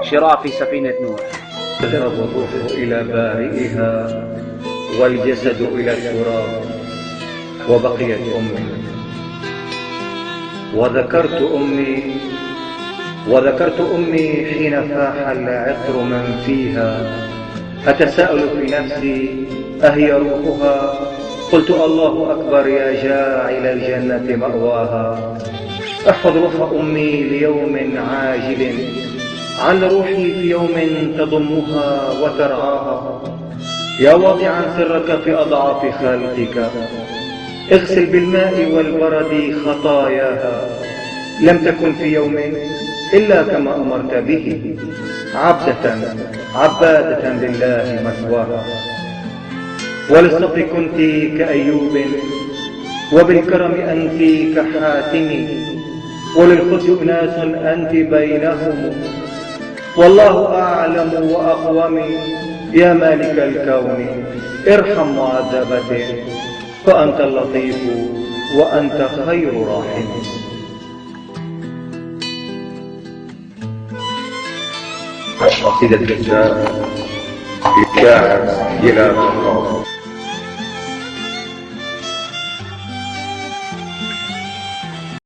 شراء في سفينة نوح. تذهب الروح إلى بارئها والجسد إلى التراب، وبقيت أمي. وذكرت أمي حين فاح العطر من فيها، أتساءل في نفسي أهي روحها؟ قلت الله أكبر يا جاعل الجنة مأواها. احفظ روح أمي ليوم عاجل عن روحي في يوم تضمها وترعاها. يا واضعا سرك في أضعاف خلقك، اغسل بالماء والبرد خطاياها. لم تكن في يوم إلا كما أمرت به، عبادة لله مثواها. وللصبر كنت كأيوب، وبالكرم أنت كحاتم، وللخزي أناس أنت بينهم، والله أعلم وأقوم. يا مالك الكون ارحم معذبة، فأنت اللطيف وأنت خير راحم. قصيدة الإسلام للشاعر جلال